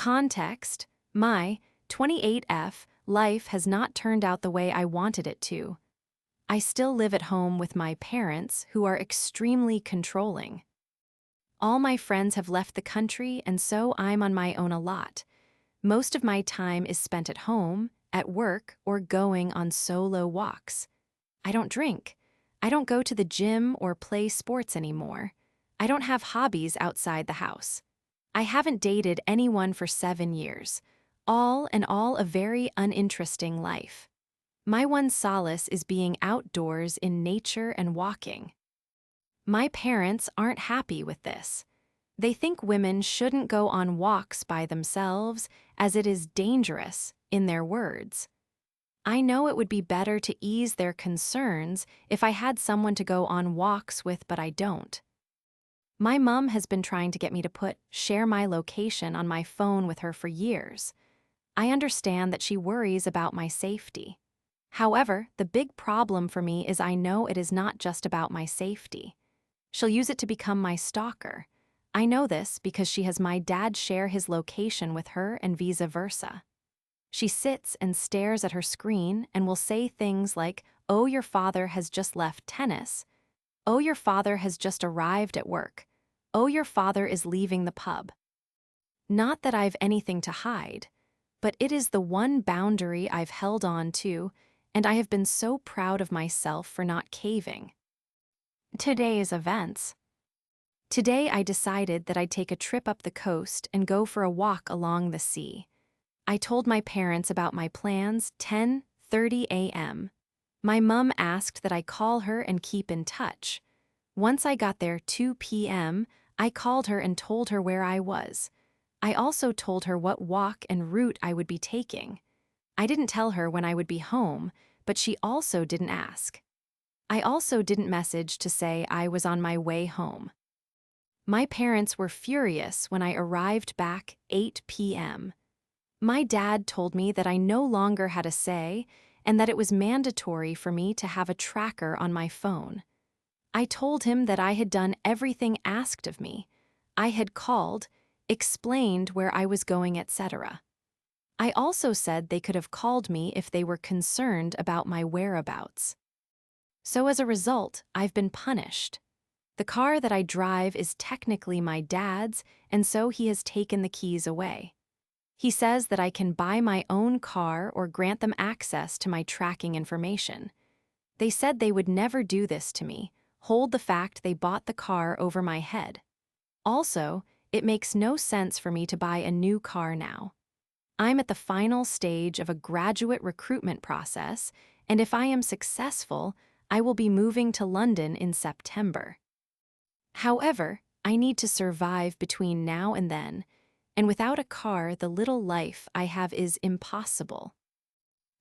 Context: my 28F life has not turned out the way I wanted it to. I still live at home with my parents, who are extremely controlling. All my friends have left the country, and so I'm on my own a lot. Most of my time is spent at home, at work, or going on solo walks. I don't drink. I don't go to the gym or play sports anymore. I don't have hobbies outside the house. I haven't dated anyone for 7 years. All in all, a very uninteresting life. My one solace is being outdoors in nature and walking. My parents aren't happy with this. They think women shouldn't go on walks by themselves as it is dangerous, in their words. I know it would be better to ease their concerns if I had someone to go on walks with, but I don't. My mom has been trying to get me to share my location on my phone with her for years. I understand that she worries about my safety. However, the big problem for me is I know it is not just about my safety. She'll use it to become my stalker. I know this because she has my dad share his location with her and vice versa. She sits and stares at her screen and will say things like, "Oh, your father has just left tennis. Oh, your father has just arrived at work. Oh, your father is leaving the pub." Not that I've anything to hide, but it is the one boundary I've held on to, and I have been so proud of myself for not caving. Today's events. Today I decided that I'd take a trip up the coast and go for a walk along the sea. I told my parents about my plans 10:30 a.m. My mum asked that I call her and keep in touch. Once I got there 2 p.m., I called her and told her where I was. I also told her what walk and route I would be taking. I didn't tell her when I would be home, but she also didn't ask. I also didn't message to say I was on my way home. My parents were furious when I arrived back 8 p.m. My dad told me that I no longer had a say and that it was mandatory for me to have a tracker on my phone. I told him that I had done everything asked of me. I had called, explained where I was going, etc. I also said they could have called me if they were concerned about my whereabouts. So as a result, I've been punished. The car that I drive is technically my dad's, and so he has taken the keys away. He says that I can buy my own car or grant them access to my tracking information. They said they would never do this to me, hold the fact they bought the car over my head. Also, it makes no sense for me to buy a new car now. I'm at the final stage of a graduate recruitment process, and if I am successful, I will be moving to London in September. However, I need to survive between now and then, and without a car, the little life I have is impossible.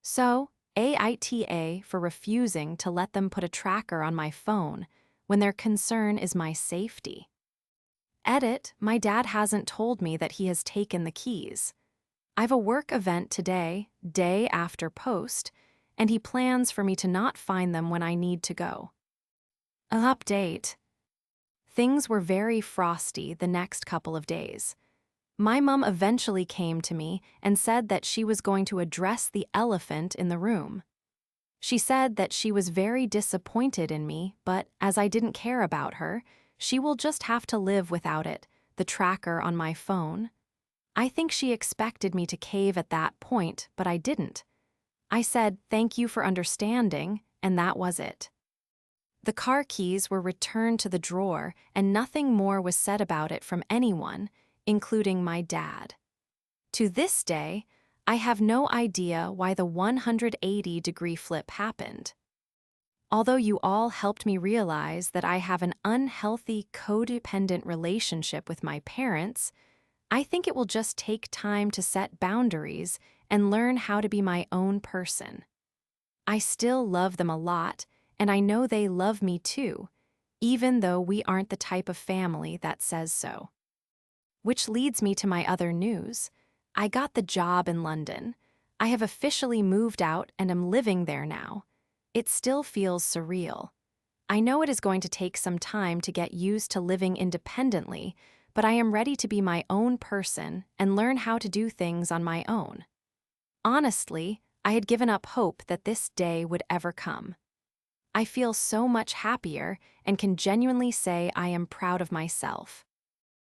So, AITA for refusing to let them put a tracker on my phone when their concern is my safety. Edit: my dad hasn't told me that he has taken the keys. I've a work event today, day after post, and he plans for me to not find them when I need to go. An update. Things were very frosty the next couple of days. My mum eventually came to me and said that she was going to address the elephant in the room. She said that she was very disappointed in me, but as I didn't care about her, she will just have to live without it, the tracker on my phone. I think she expected me to cave at that point, but I didn't. I said, "Thank you for understanding," and that was it. The car keys were returned to the drawer, and nothing more was said about it from anyone, including my dad. To this day, I have no idea why the 180-degree flip happened. Although you all helped me realize that I have an unhealthy, codependent relationship with my parents, I think it will just take time to set boundaries and learn how to be my own person. I still love them a lot, and I know they love me too, even though we aren't the type of family that says so. Which leads me to my other news. I got the job in London. I have officially moved out and am living there now. It still feels surreal. I know it is going to take some time to get used to living independently, but I am ready to be my own person and learn how to do things on my own. Honestly, I had given up hope that this day would ever come. I feel so much happier and can genuinely say I am proud of myself.